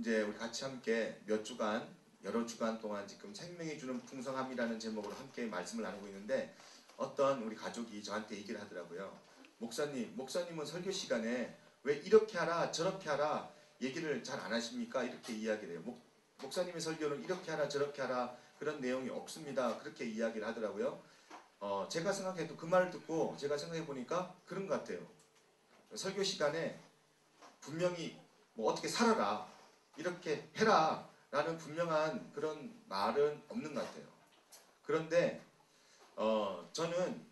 이제 우리 같이 함께 몇 주간, 여러 주간 동안 지금 생명이 주는 풍성함이라는 제목으로 함께 말씀을 나누고 있는데, 어떤 우리 가족이 저한테 얘기를 하더라고요. 목사님은 설교 시간에 왜 이렇게 하라 저렇게 하라 얘기를 잘 안 하십니까? 이렇게 이야기를 해요. 목사님의 설교는 이렇게 하라 저렇게 하라 그런 내용이 없습니다. 그렇게 이야기를 하더라고요. 제가 생각해도 그 말을 듣고 제가 생각해 보니까 그런 것 같아요. 설교 시간에 분명히 뭐 어떻게 살아라 이렇게 해라 라는 분명한 그런 말은 없는 것 같아요. 그런데 저는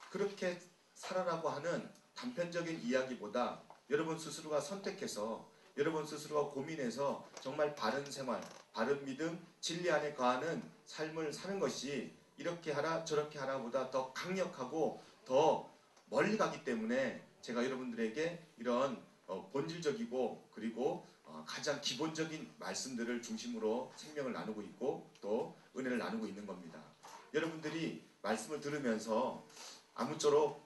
그렇게 살아라고 하는 단편적인 이야기보다 여러분 스스로가 선택해서, 여러분 스스로가 고민해서 정말 바른 생활, 바른 믿음, 진리 안에 거하는 삶을 사는 것이 이렇게 하라 저렇게 하라 보다 더 강력하고 더 멀리 가기 때문에 제가 여러분들에게 이런 본질적이고 그리고 가장 기본적인 말씀들을 중심으로 생명을 나누고 있고 또 은혜를 나누고 있는 겁니다. 여러분들이 말씀을 들으면서 아무쪼록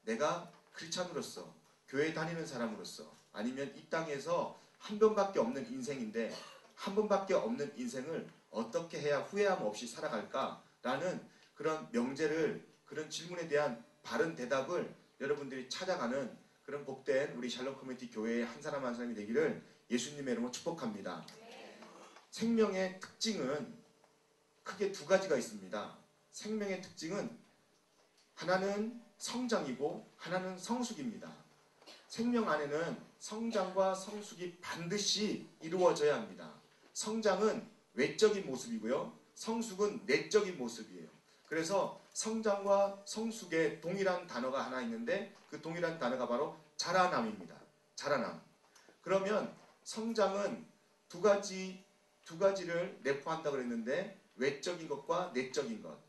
내가 크리스찬으로서, 교회 다니는 사람으로서, 아니면 이 땅에서 한 번밖에 없는 인생인데 한 번밖에 없는 인생을 어떻게 해야 후회함 없이 살아갈까라는 그런 명제를, 그런 질문에 대한 바른 대답을 여러분들이 찾아가는 그런 복된 우리 샬롬 커뮤니티 교회의 한 사람 한 사람이 되기를 예수님의 이름으로 축복합니다. 생명의 특징은 크게 두 가지가 있습니다. 생명의 특징은 하나는 성장이고 하나는 성숙입니다. 생명 안에는 성장과 성숙이 반드시 이루어져야 합니다. 성장은 외적인 모습이고요, 성숙은 내적인 모습이에요. 그래서 성장과 성숙의 동일한 단어가 하나 있는데 그 동일한 단어가 바로 자라남입니다. 자라남. 그러면 성장은 두 가지를 내포한다고 그랬는데, 외적인 것과 내적인 것.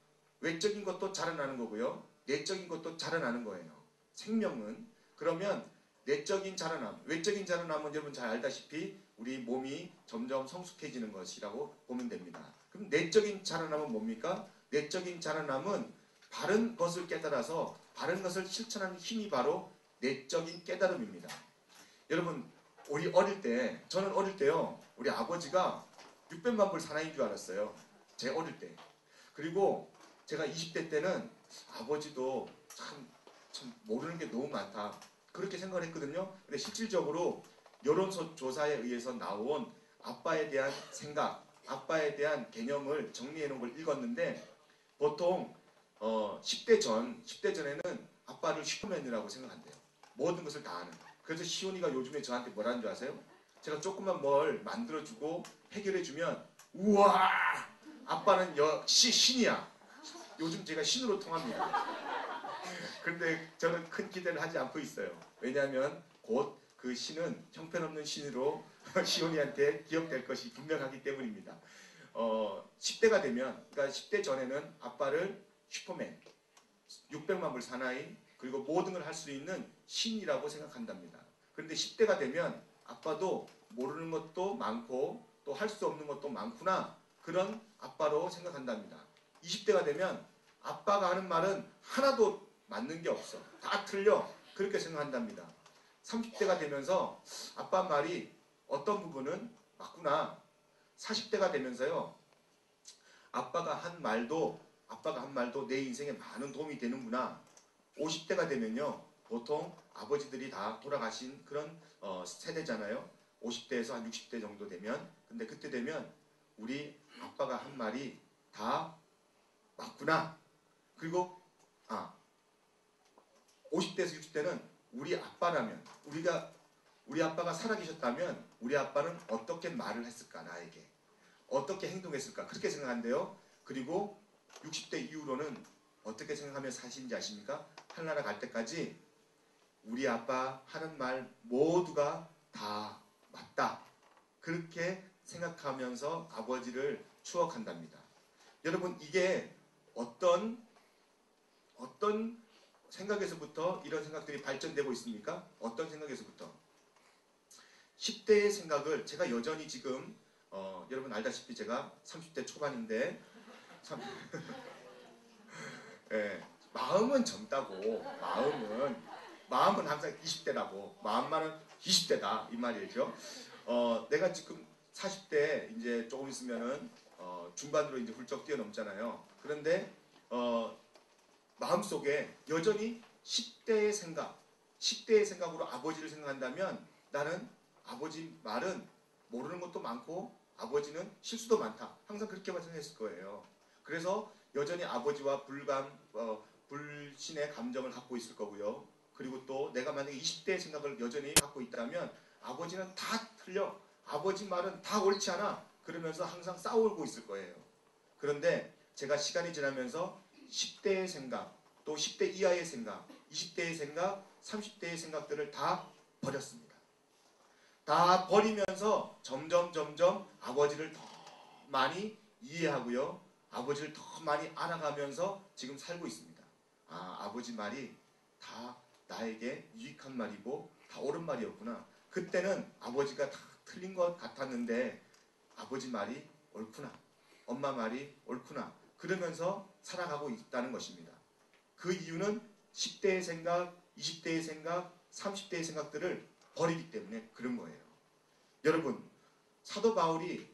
외적인 것도 자라나는 거고요, 내적인 것도 자라나는 거예요. 생명은. 그러면 내적인 자라남, 외적인 자라남은 여러분 잘 알다시피 우리 몸이 점점 성숙해지는 것이라고 보면 됩니다. 그럼 내적인 자라남은 뭡니까? 내적인 자라남은 바른 것을 깨달아서 바른 것을 실천하는 힘이 바로 내적인 깨달음입니다. 여러분, 우리 저는 어릴 때요, 우리 아버지가 600만 불 사나이인 줄 알았어요. 제 어릴 때. 그리고 제가 20대 때는 아버지도 참 모르는 게 너무 많다, 그렇게 생각을 했거든요. 근데 실질적으로 여론조 조사에 의해서 나온 아빠에 대한 생각, 아빠에 대한 개념을 정리해 놓은 걸 읽었는데, 보통 10대 전에는 아빠를 슈퍼맨이라고 생각한대요. 모든 것을 다 아는. 그래서 시온이가 요즘에 저한테 뭐라는 줄 아세요? 제가 조금만 뭘 만들어주고 해결해주면 우와, 아빠는 역시 신이야. 요즘 제가 신으로 통합니다. 그런데 저는 큰 기대를 하지 않고 있어요. 왜냐하면 곧 그 신은 형편없는 신으로 시온이한테 기억될 것이 분명하기 때문입니다. 10대가 되면, 그러니까 10대 전에는 아빠를 슈퍼맨, 600만 불 사나이, 그리고 모든 걸 할 수 있는 신이라고 생각한답니다. 그런데 10대가 되면 아빠도 모르는 것도 많고 또 할 수 없는 것도 많구나, 그런 아빠로 생각한답니다. 20대가 되면 아빠가 하는 말은 하나도 맞는 게 없어, 다 틀려, 그렇게 생각한답니다. 30대가 되면서 아빠 말이 어떤 부분은 맞구나. 40대가 되면서요, 아빠가 한 말도 내 인생에 많은 도움이 되는구나. 50대가 되면요, 보통 아버지들이 다 돌아가신 그런 세대잖아요. 50대에서 한 60대 정도 되면. 근데 그때 되면 우리 아빠가 한 말이 다 맞구나. 그리고 50대에서 60대는 우리 아빠라면, 우리 아빠가 살아계셨다면 우리 아빠는 어떻게 말을 했을까, 나에게 어떻게 행동했을까, 그렇게 생각한대요. 그리고 60대 이후로는 어떻게 생각하며 사시는지 아십니까? 하늘나라 갈 때까지 우리 아빠 하는 말 모두가 다 맞다, 그렇게 생각하면서 아버지를 추억한답니다. 여러분, 이게 어떤 생각에서부터 이런 생각들이 발전되고 있습니까? 어떤 생각에서부터? 10대의 생각을 제가 여전히 지금 여러분 알다시피 제가 30대 초반인데 예, 마음은 젊다고, 마음은 항상 20대라고. 마음만은 20대다 이 말이죠. 내가 지금 40대 이제 조금 있으면은 중반으로 이제 훌쩍 뛰어넘잖아요. 그런데 마음속에 여전히 10대의 생각, 10대의 생각으로 아버지를 생각한다면 나는 아버지 말은 모르는 것도 많고 아버지는 실수도 많다. 항상 그렇게만 생각했을 거예요. 그래서 여전히 아버지와 불신의 감정을 갖고 있을 거고요. 그리고 또 내가 만약에 20대의 생각을 여전히 갖고 있다면 아버지는 다 틀려. 아버지 말은 다 옳지 않아. 그러면서 항상 싸우고 있을 거예요. 그런데 제가 시간이 지나면서 10대의 생각, 또 10대 이하의 생각, 20대의 생각, 30대의 생각들을 다 버렸습니다. 다 버리면서 점점 아버지를 더 많이 이해하고요. 아버지를 더 많이 알아가면서 지금 살고 있습니다. 아버지 말이 다 나에게 유익한 말이고 다 옳은 말이었구나. 그때는 아버지가 다 틀린 것 같았는데 아버지 말이 옳구나. 엄마 말이 옳구나. 그러면서 살아가고 있다는 것입니다. 그 이유는 10대의 생각, 20대의 생각, 30대의 생각들을 버리기 때문에 그런 거예요. 여러분, 사도 바울이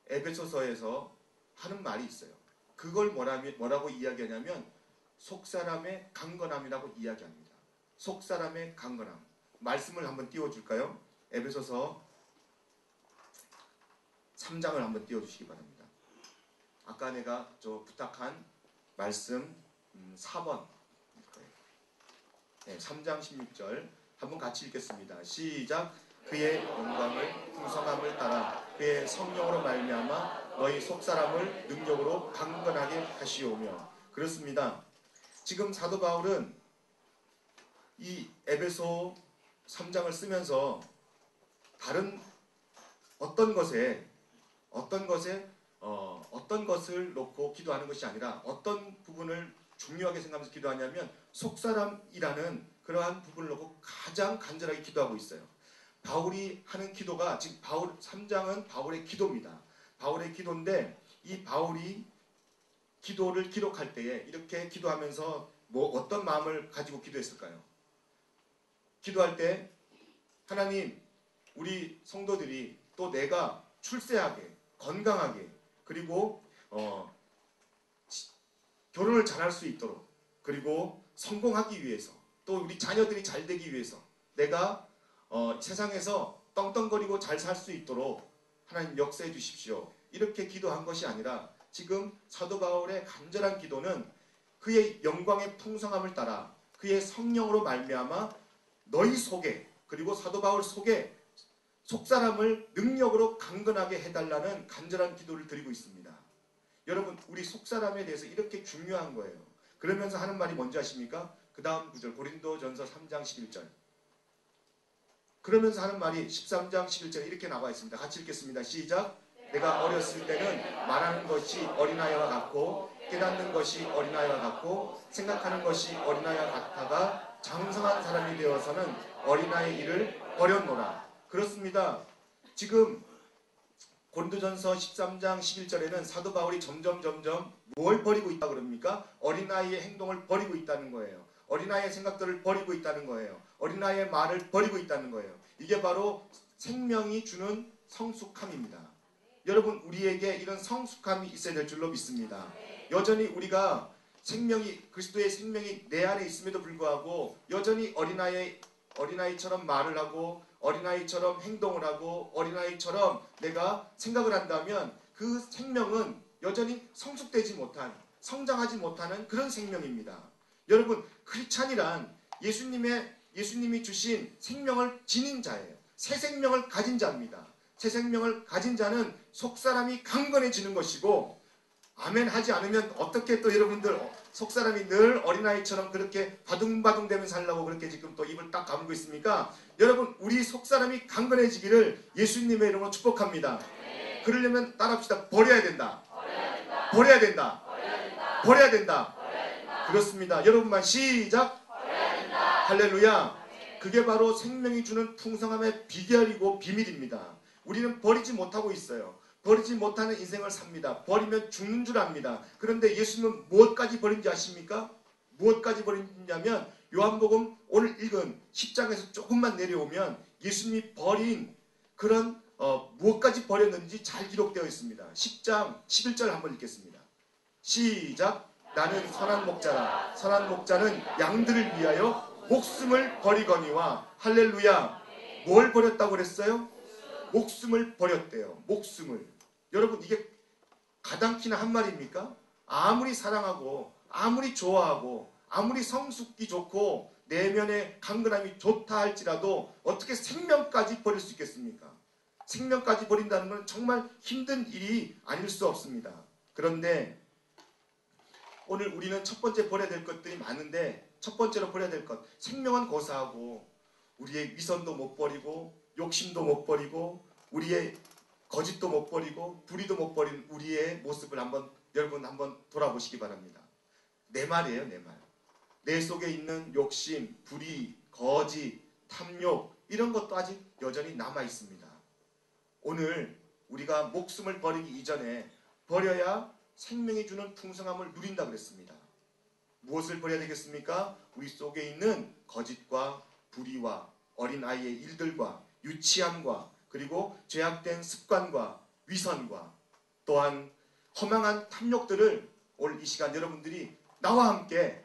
에베소서에서 하는 말이 있어요. 그걸 뭐라고 이야기하냐면 속사람의 강건함이라고 이야기합니다. 속사람의 강건함. 말씀을 한번 띄워줄까요? 에베소서 3장을 한번 띄워주시기 바랍니다. 아까 내가 부탁한 말씀 4번. 네, 3장 16절 한번 같이 읽겠습니다. 시작. 그의 영광을 풍성함을 따라 그의 성령으로 말미암아 너희 속사람을 능력으로 강건하게 하시오며. 그렇습니다. 지금 사도 바울은 이 에베소 3장을 쓰면서 다른 어떤 것을 놓고 기도하는 것이 아니라 어떤 부분을 중요하게 생각하면서 기도하냐면 속사람이라는 그러한 부분을 놓고 가장 간절하게 기도하고 있어요. 바울이 하는 기도가 지금 3장은 바울의 기도입니다. 바울의 기도인데 이 바울이 기도를 기록할 때에 이렇게 기도하면서 어떤 마음을 가지고 기도했을까요? 기도할 때 하나님, 우리 성도들이 또 내가 출세하게, 건강하게, 그리고 결혼을 잘할 수 있도록, 그리고 성공하기 위해서, 또 우리 자녀들이 잘 되기 위해서 내가 세상에서 떵떵거리고 잘 살 수 있도록 하나님 역사해 주십시오. 이렇게 기도한 것이 아니라 지금 사도 바울의 간절한 기도는 그의 영광의 풍성함을 따라 그의 성령으로 말미암아 너희 속에, 그리고 사도 바울 속에 속사람을 능력으로 강건하게 해달라는 간절한 기도를 드리고 있습니다. 여러분, 우리 속사람에 대해서 이렇게 중요한 거예요. 그러면서 하는 말이 뭔지 아십니까? 그 다음 구절 고린도전서 3장 11절. 그러면서 하는 말이 13장 11절에 이렇게 나와 있습니다. 같이 읽겠습니다. 시작. 내가 어렸을 때는 말하는 것이 어린아이와 같고 깨닫는 것이 어린아이와 같고 생각하는 것이 어린아이와 같다가 장성한 사람이 되어서는 어린아이 일을 버렸노라. 그렇습니다. 지금 고린도전서 13장 11절에는 사도 바울이 점점 뭘 버리고 있다 그럽니까? 어린아이의 행동을 버리고 있다는 거예요. 어린아이의 생각들을 버리고 있다는 거예요. 어린아이의 말을 버리고 있다는 거예요. 이게 바로 생명이 주는 성숙함입니다. 여러분, 우리에게 이런 성숙함이 있어야 될 줄로 믿습니다. 여전히 우리가 그리스도의 생명이 내 안에 있음에도 불구하고 여전히 어린아이처럼 말을 하고 어린아이처럼 행동을 하고 어린아이처럼 내가 생각을 한다면 그 생명은 여전히 성숙되지 못한, 성장하지 못하는 그런 생명입니다. 여러분, 크리스찬이란 예수님이 주신 생명을 지닌 자예요. 새 생명을 가진 자입니다. 새 생명을 가진 자는 속사람이 강건해지는 것이고, 아멘 하지 않으면 어떻게 또 여러분들 속사람이 늘 어린아이처럼 그렇게 바둥바둥 되면서 살려고 그렇게 지금 또 입을 딱 가물고 있습니까? 여러분, 우리 속사람이 강건해지기를 예수님의 이름으로 축복합니다. 그러려면 따라합시다. 버려야 된다. 버려야 된다. 버려야 된다. 그렇습니다. 여러분만 시작. 할렐루야. 그게 바로 생명이 주는 풍성함의 비결이고 비밀입니다. 우리는 버리지 못하고 있어요. 버리지 못하는 인생을 삽니다. 버리면 죽는 줄 압니다. 그런데 예수님은 무엇까지 버린지 아십니까? 무엇까지 버리냐면 요한복음 오늘 읽은 10장에서 조금만 내려오면 예수님이 버린 그런 무엇까지 버렸는지 잘 기록되어 있습니다. 10장 11절 한번 읽겠습니다. 시작. 나는 선한 목자라. 선한 목자는 양들을 위하여 목숨을 버리거니와. 할렐루야. 뭘 버렸다고 그랬어요? 목숨을 버렸대요. 목숨을. 여러분 이게 가당키나 한 말입니까? 아무리 사랑하고 아무리 좋아하고 아무리 성숙기 좋고 내면의 강건함이 좋다 할지라도 어떻게 생명까지 버릴 수 있겠습니까? 생명까지 버린다는 건 정말 힘든 일이 아닐 수 없습니다. 그런데 오늘 우리는 첫 번째 버려야 될 것들이 많은데 첫 번째로 버려야 될 것, 생명은 고사하고 우리의 위선도 못 버리고 욕심도 못 버리고 우리의 거짓도 못 버리고 불의도 못 버린 우리의 모습을 여러분 한번 돌아보시기 바랍니다. 내 말이에요, 내 말. 내 속에 있는 욕심, 불의, 거짓, 탐욕 이런 것도 아직 여전히 남아 있습니다. 오늘 우리가 목숨을 버리기 이전에 버려야 생명이 주는 풍성함을 누린다 그랬습니다. 무엇을 버려야 되겠습니까? 우리 속에 있는 거짓과 불의와 어린아이의 일들과 유치함과 그리고 죄악된 습관과 위선과 또한 허망한 탐욕들을 오늘 이 시간 여러분들이 나와 함께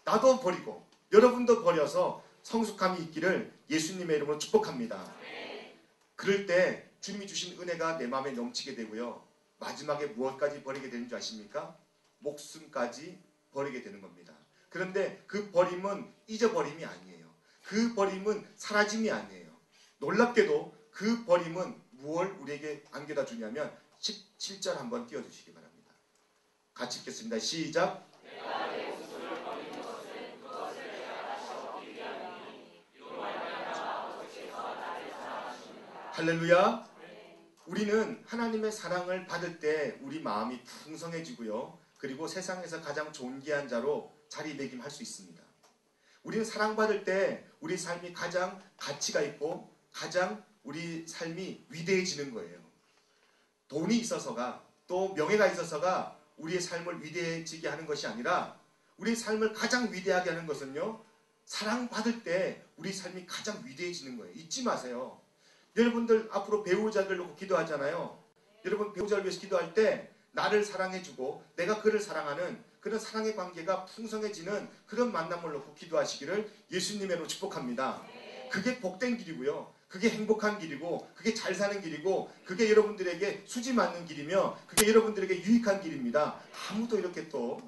나도 버리고 여러분도 버려서 성숙함이 있기를 예수님의 이름으로 축복합니다. 그럴 때 주님이 주신 은혜가 내 마음에 넘치게 되고요. 마지막에 무엇까지 버리게 되는 줄 아십니까? 목숨까지 버리게 되는 겁니다. 그런데 그 버림은 잊어버림이 아니에요. 그 버림은 사라짐이 아니에요. 놀랍게도 그 버림은 무엇을 우리에게 안겨다 주냐면 17절 한번 띄워주시기 바랍니다. 같이 읽겠습니다. 시작. 할렐루야. 우리는 하나님의 사랑을 받을 때 우리 마음이 풍성해지고요. 그리고 세상에서 가장 존귀한 자로 자리매김할 수 있습니다. 우리는 사랑받을 때 우리 삶이 가장 가치가 있고 가장 우리 삶이 위대해지는 거예요. 돈이 있어서가 또 명예가 있어서가 우리의 삶을 위대해지게 하는 것이 아니라 우리의 삶을 가장 위대하게 하는 것은요. 사랑받을 때 우리 삶이 가장 위대해지는 거예요. 잊지 마세요. 여러분들 앞으로 배우자를 놓고 기도하잖아요. 여러분 배우자를 위해서 기도할 때 나를 사랑해주고 내가 그를 사랑하는 그런 사랑의 관계가 풍성해지는 그런 만남을 놓고 기도하시기를 예수님으로 축복합니다. 그게 복된 길이고요. 그게 행복한 길이고 그게 잘 사는 길이고 그게 여러분들에게 수지 맞는 길이며 그게 여러분들에게 유익한 길입니다. 아무도 이렇게 또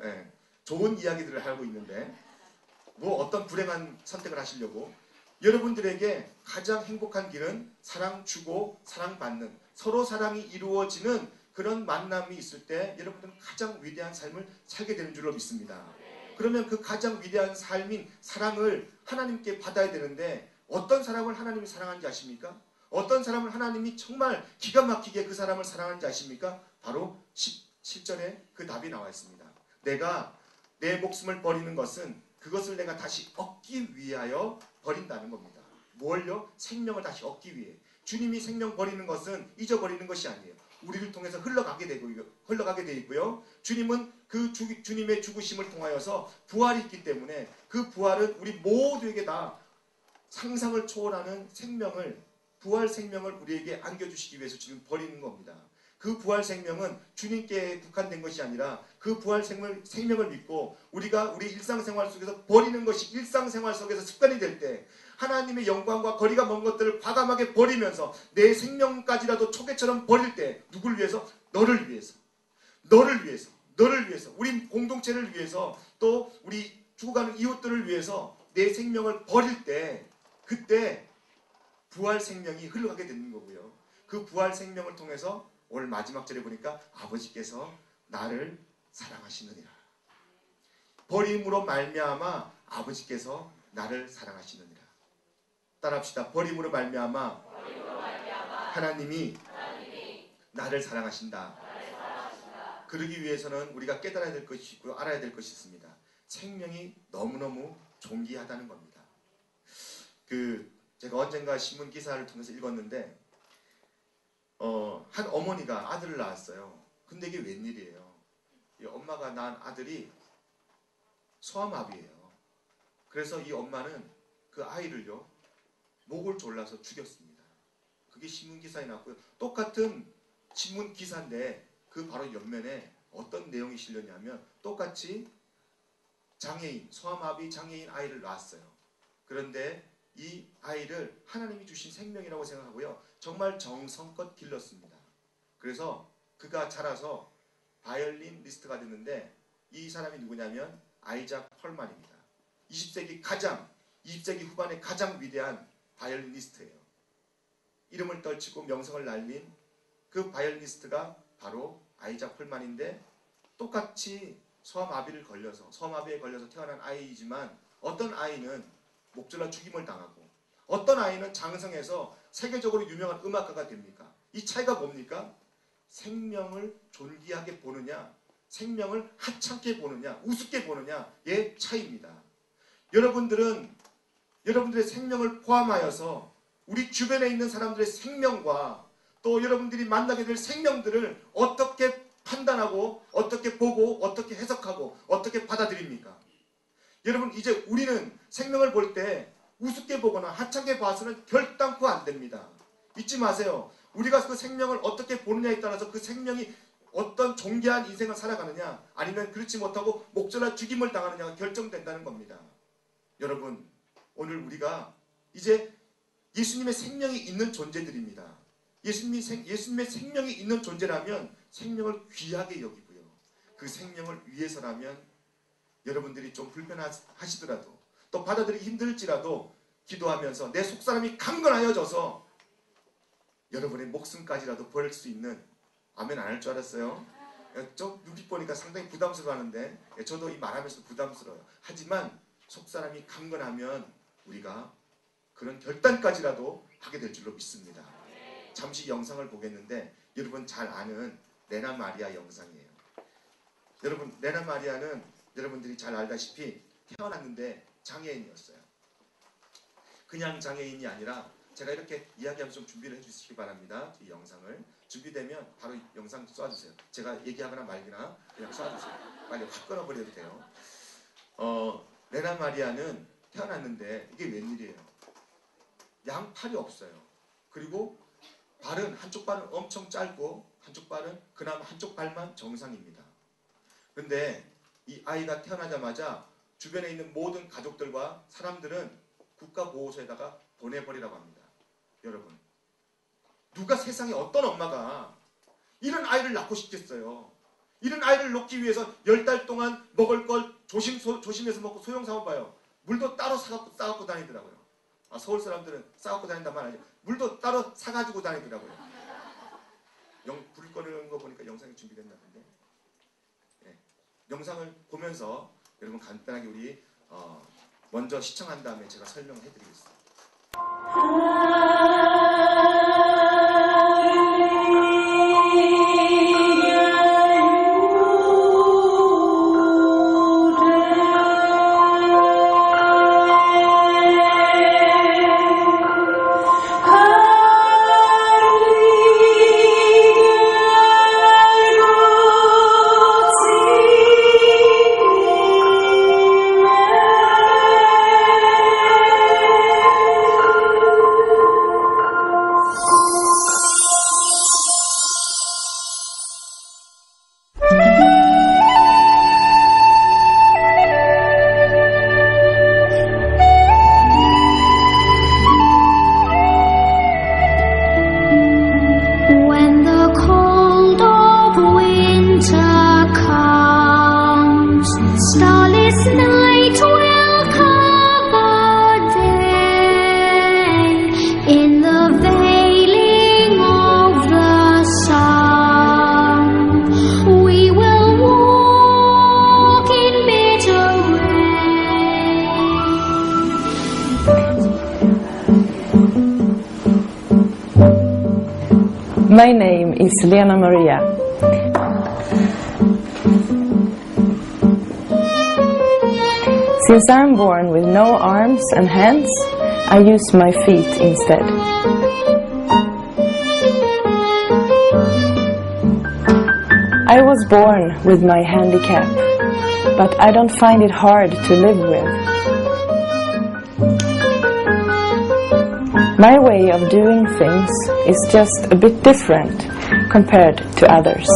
좋은 이야기들을 하고 있는데 뭐 어떤 불행한 선택을 하시려고 여러분들에게 가장 행복한 길은 사랑 주고 사랑받는 서로 사랑이 이루어지는 그런 만남이 있을 때 여러분들은 가장 위대한 삶을 살게 되는 줄로 믿습니다. 그러면 그 가장 위대한 삶인 사랑을 하나님께 받아야 되는데 어떤 사람을 하나님이 사랑하는지 아십니까? 어떤 사람을 하나님이 정말 기가 막히게 그 사람을 사랑하는지 아십니까? 바로 17절에 그 답이 나와 있습니다. 내가 내 목숨을 버리는 것은 그것을 내가 다시 얻기 위하여 버린다는 겁니다. 뭘요? 생명을 다시 얻기 위해. 주님이 생명 버리는 것은 잊어버리는 것이 아니에요. 우리를 통해서 흘러가게 되어 있고요. 주님은 그 주님의 죽으심을 통하여서 부활이 있기 때문에 그 부활은 우리 모두에게 다 상상을 초월하는 생명을 부활 생명을 우리에게 안겨주시기 위해서 주님 버리는 겁니다. 그 부활 생명은 주님께 국한된 것이 아니라 그 부활 생명을 믿고 우리가 우리 일상생활 속에서 버리는 것이 일상생활 속에서 습관이 될 때 하나님의 영광과 거리가 먼 것들을 과감하게 버리면서 내 생명까지라도 초계처럼 버릴 때 누굴 위해서? 너를 위해서. 너를 위해서. 너를 위해서. 우리 공동체를 위해서 또 우리 죽어가는 이웃들을 위해서 내 생명을 버릴 때 그때 부활 생명이 흘러가게 되는 거고요. 그 부활 생명을 통해서 오늘 마지막 절에 보니까 아버지께서 나를 사랑하시느니라. 버림으로 말미암아 아버지께서 나를 사랑하시느니라. 따라합시다. 버림으로 말미암아 하나님이 나를 사랑하신다. 그러기 위해서는 우리가 깨달아야 될 것이 있고 알아야 될 것이 있습니다. 생명이 너무너무 존귀하다는 겁니다. 제가 언젠가 신문 기사를 통해서 읽었는데 한 어머니가 아들을 낳았어요. 근데 이게 웬일이에요? 이 엄마가 낳은 아들이 소아마비예요. 그래서 이 엄마는 그 아이를요 목을 졸라서 죽였습니다. 그게 신문기사에 나왔고요. 똑같은 신문기사인데 그 바로 옆면에 어떤 내용이 실렸냐면 똑같이 장애인, 소아마비 장애인 아이를 낳았어요. 그런데 이 아이를 하나님이 주신 생명이라고 생각하고요. 정말 정성껏 길렀습니다. 그래서 그가 자라서 바이올리니스트가 됐는데 이 사람이 누구냐면 아이작 펄만입니다. 20세기 후반에 가장 위대한 바이올리니스트예요. 이름을 떨치고 명성을 날린 그 바이올리니스트가 바로 아이작 펄만인데 똑같이 소아마비에 걸려서 태어난 아이이지만 어떤 아이는 목졸라 죽임을 당하고 어떤 아이는 장성해서 세계적으로 유명한 음악가가 됩니까? 이 차이가 뭡니까? 생명을 존귀하게 보느냐, 생명을 하찮게 보느냐, 우습게 보느냐의 차이입니다. 여러분들의 생명을 포함하여서 우리 주변에 있는 사람들의 생명과 또 여러분들이 만나게 될 생명들을 어떻게 판단하고 어떻게 보고 어떻게 해석하고 어떻게 받아들입니까? 여러분 이제 우리는 생명을 볼 때 우습게 보거나 하찮게 봐서는 결단코 안 됩니다. 잊지 마세요. 우리가 그 생명을 어떻게 보느냐에 따라서 그 생명이 어떤 존귀한 인생을 살아가느냐 아니면 그렇지 못하고 목졸라 죽임을 당하느냐가 결정된다는 겁니다. 여러분 오늘 우리가 이제 예수님의 생명이 있는 존재들입니다. 예수님의 생명이 있는 존재라면 생명을 귀하게 여기고요. 그 생명을 위해서라면 여러분들이 좀 불편하시더라도 또 받아들이기 힘들지라도 기도하면서 내 속사람이 강건하여져서 여러분의 목숨까지라도 버릴 수 있는 아멘 안 할 줄 알았어요. 좀 눈빛 보니까 상당히 부담스러워하는데 저도 이 말하면서 부담스러워요. 하지만 속사람이 강건하면 우리가 그런 결단까지라도 하게 될 줄로 믿습니다. 잠시 영상을 보겠는데 여러분 잘 아는 레나 마리아 영상이에요. 여러분 레나 마리아는 여러분들이 잘 알다시피 태어났는데 장애인이었어요. 그냥 장애인이 아니라 제가 이렇게 이야기하면서 좀 준비를 해주시기 바랍니다. 이 영상을 준비되면 바로 영상 쏴주세요. 제가 얘기하거나 말거나 그냥 쏴주세요. 빨리 확 끊어버려도 돼요. 레나 마리아는 태어났는데 이게 웬일이에요. 양팔이 없어요. 그리고 발은 한쪽 발은 엄청 짧고 한쪽 발은 그나마 한쪽 발만 정상입니다. 그런데 이 아이가 태어나자마자 주변에 있는 모든 가족들과 사람들은 국가보호소에다가 보내버리라고 합니다. 여러분 누가 세상에 어떤 엄마가 이런 아이를 낳고 싶겠어요. 이런 아이를 놓기 위해서 10달 동안 먹을 걸 조심해서 먹고 소용사원 봐요. 물도 따로 싸갖고 다니더라고요. 서울 사람들은 싸갖고 다닌단 말 아니에요. 물도 따로 사가지고 다니더라고요. 불 꺼내는 거 보니까 영상이 준비됐나본데. 네. 영상을 보면서 여러분 간단하게 우리 먼저 시청한 다음에 제가 설명을 해드리겠습니다. My name is Lena Maria. Since I'm born with no arms and hands, I use my feet instead. I was born with my handicap, but I don't find it hard to live with. My way of doing things is just a bit different compared to others.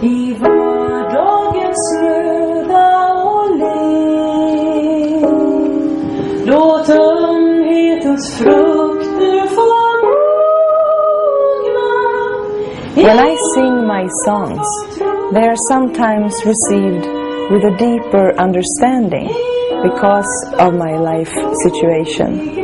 I vardagens röda och le. Låt ömhetens frukter få mogna. When I sing my songs, they are sometimes received with a deeper understanding because of my life situation.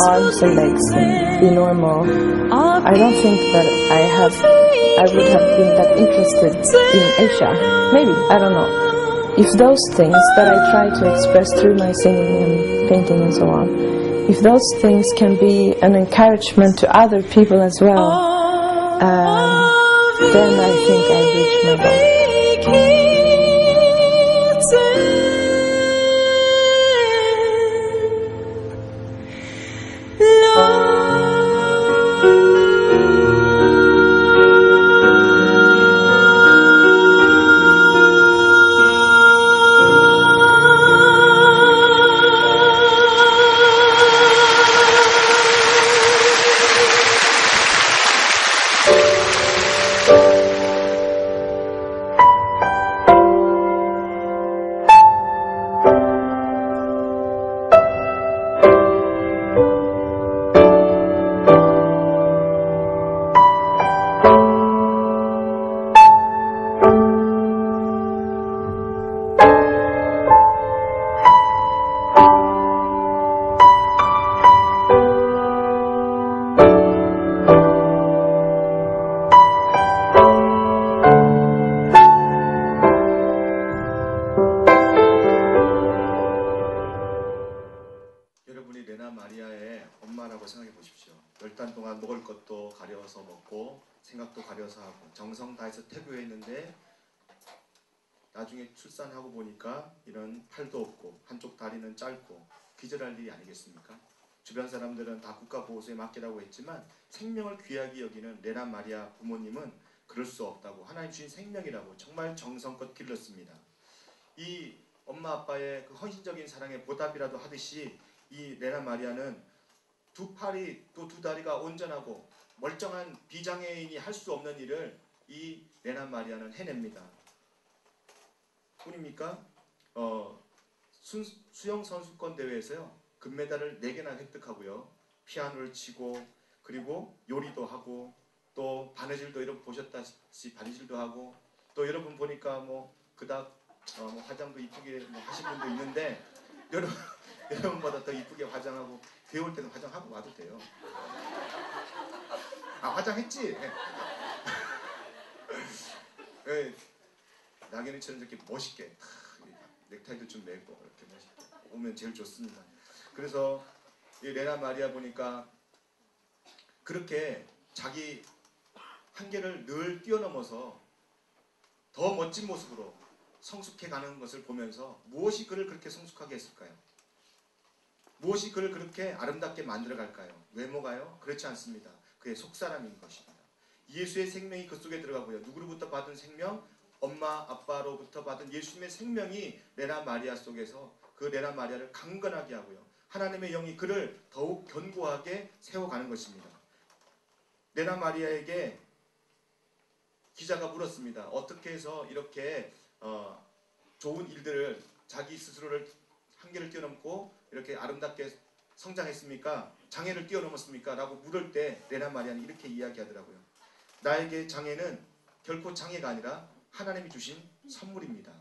Arms and legs and be normal, I don't think that I would have been that interested in Asia. Maybe, I don't know. If those things that I try to express through my singing and painting and so on, if those things can be an encouragement to other people as well, then I think I've reached my goal. 동안 먹을 것도 가려서 먹고 생각도 가려서 하고 정성 다해서 태교했는데 나중에 출산하고 보니까 이런 팔도 없고 한쪽 다리는 짧고 기절할 일이 아니겠습니까? 주변 사람들은 다 국가보호소에 맡기라고 했지만 생명을 귀하게 여기는 레나 마리아 부모님은 그럴 수 없다고 하나님 주신 생명이라고 정말 정성껏 길렀습니다. 이 엄마 아빠의 그 헌신적인 사랑의 보답이라도 하듯이 이 레나 마리아는 두 팔이 또 두 다리가 온전하고 멀쩡한 비장애인이 할 수 없는 일을 이 레나 마리아는 해냅니다. 뿐입니까? 수영 선수권 대회에서요 금메달을 4개나 획득하고요 피아노를 치고 그리고 요리도 하고 또 바느질도 여러분 보셨다시피 바느질도 하고 또 여러분 보니까 뭐 그닥 화장도 이쁘게 하신 분도 있는데 여러분보다 더 이쁘게 화장하고 대회 올 때는 화장하고 와도 돼요. 아 화장했지? 네. 낙연이처럼 이렇게 멋있게 넥타이도 좀 매고 이렇게 멋있게 오면 제일 좋습니다. 그래서 이 레나 마리아 보니까 그렇게 자기 한계를 늘 뛰어넘어서 더 멋진 모습으로 성숙해 가는 것을 보면서 무엇이 그를 그렇게 성숙하게 했을까요? 무엇이 그를 그렇게 아름답게 만들어 갈까요? 외모가요? 그렇지 않습니다. 그의 속사람인 것입니다. 예수의 생명이 그 속에 들어가고요. 누구로부터 받은 생명? 엄마 아빠로부터 받은 예수님의 생명이 레나 마리아 속에서 그 레나 마리아를 강건하게 하고요. 하나님의 영이 그를 더욱 견고하게 세워가는 것입니다. 레나 마리아에게 기자가 물었습니다. 어떻게 해서 이렇게 좋은 일들을 자기 스스로를 한계를 뛰어넘고 이렇게 아름답게 성장했습니까? 장애를 뛰어넘었습니까? 라고 물을 때 레나 마리아는 이렇게 이야기하더라고요. 나에게 장애는 결코 장애가 아니라 하나님이 주신 선물입니다.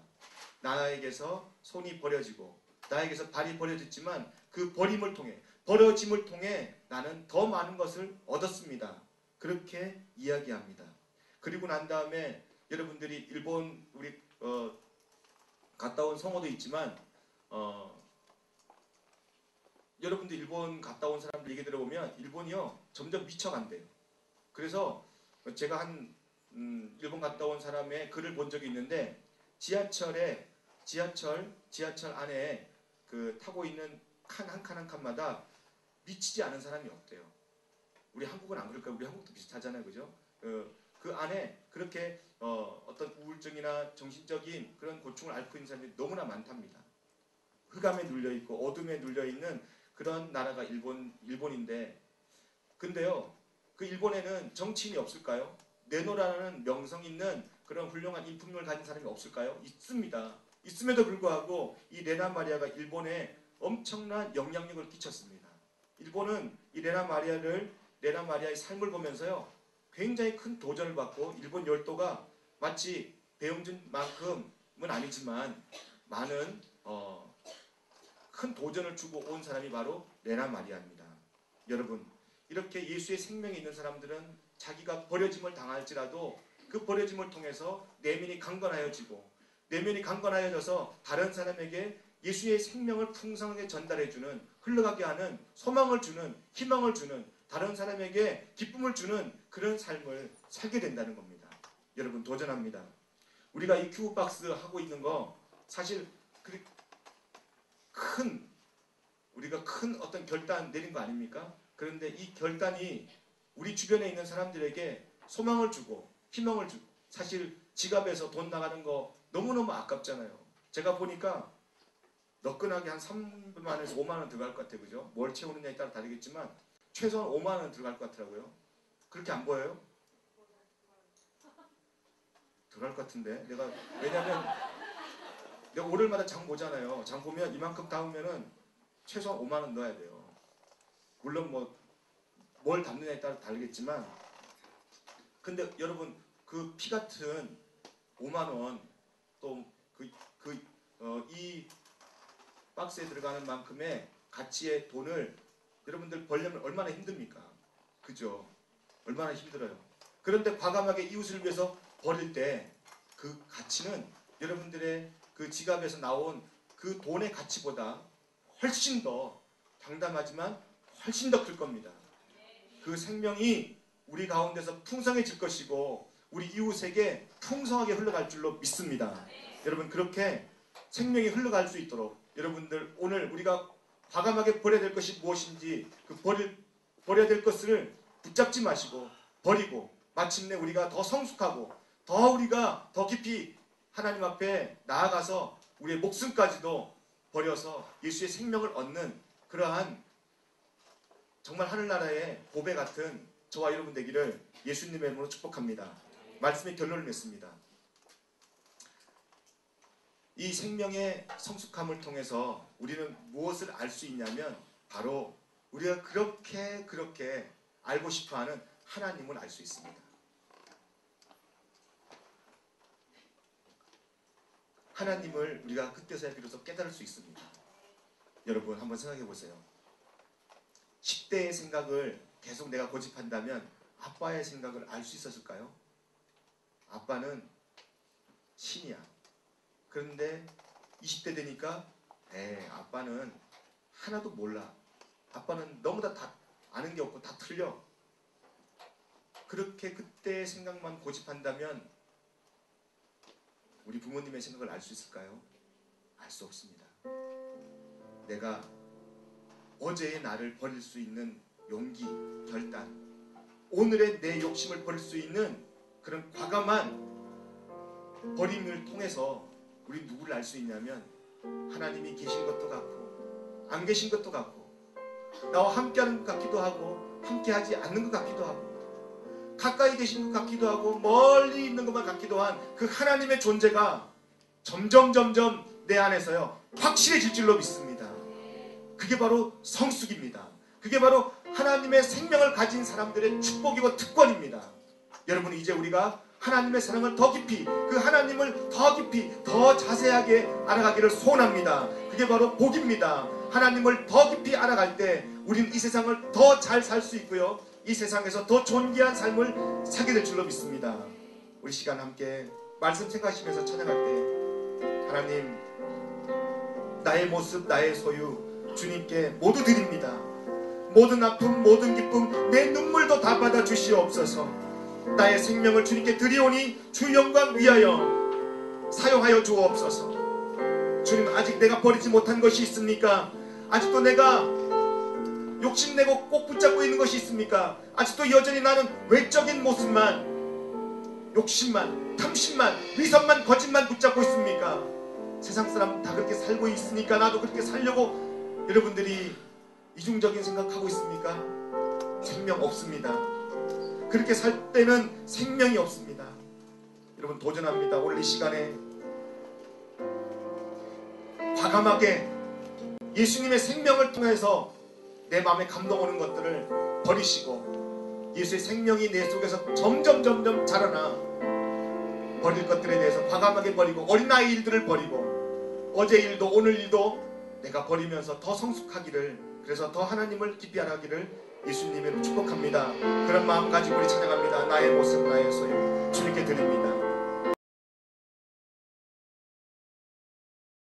나에게서 손이 버려지고 나에게서 발이 버려졌지만 그 버려짐을 통해 나는 더 많은 것을 얻었습니다. 그렇게 이야기합니다. 그리고 난 다음에 여러분들이 일본 우리 갔다 온 성어도 있지만 여러분들 일본 갔다 온 사람들 얘기 들어보면 일본이요 점점 미쳐간대요. 그래서 제가 일본 갔다 온 사람의 글을 본 적이 있는데 지하철 안에 그 타고 있는 한 칸마다 미치지 않은 사람이 없대요. 우리 한국은 안 그럴까요? 우리 한국도 비슷하잖아요, 그죠? 그 안에 그렇게 어떤 우울증이나 정신적인 그런 고충을 앓고 있는 사람들이 너무나 많답니다. 흑암에 눌려 있고 어둠에 눌려 있는 그런 나라가 일본인데, 근데요, 그 일본에는 정치인이 없을까요? 내노라는 명성 있는 그런 훌륭한 인품을 가진 사람이 없을까요? 있습니다. 있음에도 불구하고 이 레나 마리아가 일본에 엄청난 영향력을 끼쳤습니다. 일본은 이 레나 마리아의 삶을 보면서요 굉장히 큰 도전을 받고 일본 열도가 마치 배용준만큼은 아니지만 많은 큰 도전을 주고 온 사람이 바로 레나 마리아입니다. 여러분, 이렇게 예수의 생명이 있는 사람들은 자기가 버려짐을 당할지라도 그 버려짐을 통해서 내면이 강건하여지고 내면이 강건하여져서 다른 사람에게 예수의 생명을 풍성하게 전달해주는, 흘러가게 하는, 소망을 주는, 희망을 주는, 다른 사람에게 기쁨을 주는 그런 삶을 살게 된다는 겁니다. 여러분, 도전합니다. 우리가 이 큐브박스 하고 있는 거 사실 우리가 큰 어떤 결단 내린 거 아닙니까? 그런데 이 결단이 우리 주변에 있는 사람들에게 소망을 주고 희망을 주고, 사실 지갑에서 돈 나가는 거 너무너무 아깝잖아요. 제가 보니까 너끈하게 한 3만 원에서 5만 원 들어갈 것 같아요. 그죠? 뭘 채우느냐에 따라 다르겠지만 최소한 5만 원 들어갈 것 같더라고요. 그렇게 안 보여요? 들어갈 것 같은데 왜냐면 내가 월요일마다 장 보잖아요. 장 보면 이만큼 담으면은 최소한 5만 원 넣어야 돼요. 물론 뭘 담느냐에 따라 다르겠지만, 근데 여러분 그 피 같은 5만 원 또 이 박스에 들어가는 만큼의 가치의 돈을 여러분들 벌려면 얼마나 힘듭니까? 그죠? 얼마나 힘들어요. 그런데 과감하게 이웃을 위해서 버릴 때 그 가치는 여러분들의 그 지갑에서 나온 그 돈의 가치보다 훨씬 더 당담하지만 훨씬 더 클 겁니다. 그 생명이 우리 가운데서 풍성해질 것이고 우리 이웃에게 풍성하게 흘러갈 줄로 믿습니다. 여러분 그렇게 생명이 흘러갈 수 있도록 여러분들 오늘 우리가 과감하게 버려야 될 것이 무엇인지 그 버려야 될 것을 붙잡지 마시고 버리고 마침내 우리가 더 성숙하고 우리가 더 깊이 하나님 앞에 나아가서 우리의 목숨까지도 버려서 예수의 생명을 얻는 그러한 정말 하늘나라의 보배 같은 저와 여러분 되기를 예수님의 이름으로 축복합니다. 말씀의 결론을 맺습니다. 이 생명의 성숙함을 통해서 우리는 무엇을 알 수 있냐면 바로 우리가 그렇게 알고 싶어하는 하나님을 알 수 있습니다. 하나님을 우리가 그때서야 비로소 깨달을 수 있습니다. 여러분 한번 생각해 보세요. 10대의 생각을 계속 내가 고집한다면 아빠의 생각을 알 수 있었을까요? 아빠는 신이야. 그런데 20대 되니까 아빠는 하나도 몰라. 아빠는 너무 다 아는 게 없고 다 틀려. 그렇게 그때의 생각만 고집한다면 우리 부모님의 생각을 알 수 있을까요? 알 수 없습니다. 내가 어제의 나를 버릴 수 있는 용기, 결단, 오늘의 내 욕심을 버릴 수 있는 그런 과감한 버림을 통해서 우리 누구를 알 수 있냐면 하나님이 계신 것도 같고 안 계신 것도 같고 나와 함께하는 것 같기도 하고 함께하지 않는 것 같기도 하고 가까이 계신 것 같기도 하고 멀리 있는 것만 같기도 한 그 하나님의 존재가 점점 내 안에서요 확실해질 줄로 믿습니다. 그게 바로 성숙입니다. 그게 바로 하나님의 생명을 가진 사람들의 축복이고 특권입니다. 여러분 이제 우리가 하나님의 사랑을 더 깊이 그 하나님을 더 깊이 더 자세하게 알아가기를 소원합니다. 그게 바로 복입니다. 하나님을 더 깊이 알아갈 때 우리는 이 세상을 더 잘 살 수 있고요. 이 세상에서 더 존귀한 삶을 살게 될 줄로 믿습니다. 우리 시간 함께 말씀 생각하시면서 찬양할 때 하나님 나의 모습 나의 소유 주님께 모두 드립니다. 모든 아픔 모든 기쁨 내 눈물도 다 받아 주시옵소서. 나의 생명을 주님께 드리오니 주 영광 위하여 사용하여 주옵소서. 주님 아직 내가 버리지 못한 것이 있습니까? 아직도 내가 욕심내고 꼭 붙잡고 있는 것이 있습니까? 아직도 여전히 나는 외적인 모습만 욕심만 탐심만 위선만 거짓만 붙잡고 있습니까? 세상 사람 다 그렇게 살고 있으니까 나도 그렇게 살려고 여러분들이 이중적인 생각하고 있습니까? 생명 없습니다. 그렇게 살 때는 생명이 없습니다. 여러분 도전합니다. 오늘 이 시간에 과감하게 예수님의 생명을 통해서 내 마음에 감동 오는 것들을 버리시고 예수의 생명이 내 속에서 점점 자라나 버릴 것들에 대해서 과감하게 버리고 어린아이 일들을 버리고 어제 일도 오늘 일도 내가 버리면서 더 성숙하기를 그래서 더 하나님을 깊이 알아가기를 예수님으로 축복합니다. 그런 마음 가지고 우리 찬양합니다. 나의 모습 나의 소유 주님께 드립니다.